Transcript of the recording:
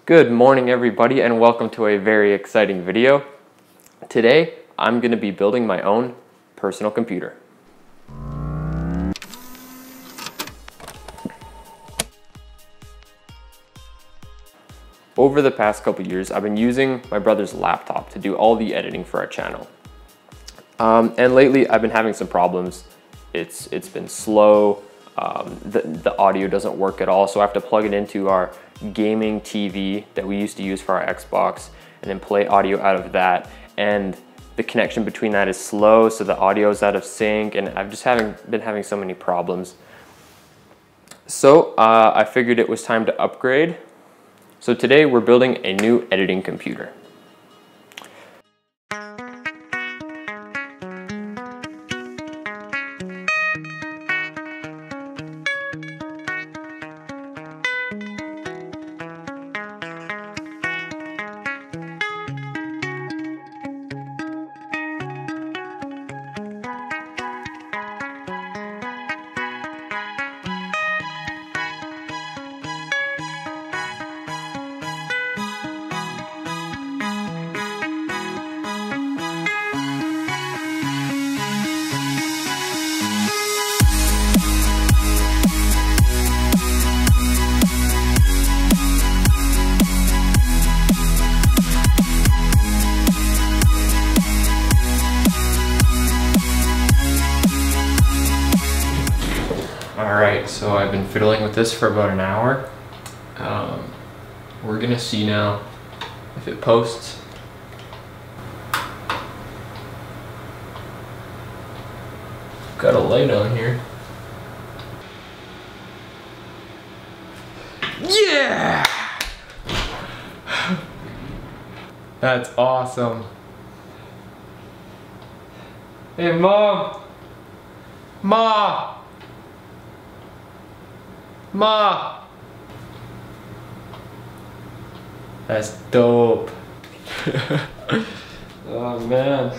Good morning everybody and welcome to a very exciting video. Today I'm going to be building my own personal computer. Over the past couple years I've been using my brother's laptop to do all the editing for our channel. And lately I've been having some problems. It's been slow, the audio doesn't work at all, so I have to plug it into our gaming TV that we used to use for our Xbox and then play audio out of that, and the connection between that is slow, so the audio is out of sync, and I've just been having so many problems. So I figured it was time to upgrade. So today we're building a new editing computer. Alright, so I've been fiddling with this for about an hour. We're gonna see now if it posts. Got a light on here. Yeah! That's awesome. Hey Mom! Ma! Ma! That's dope. Oh man.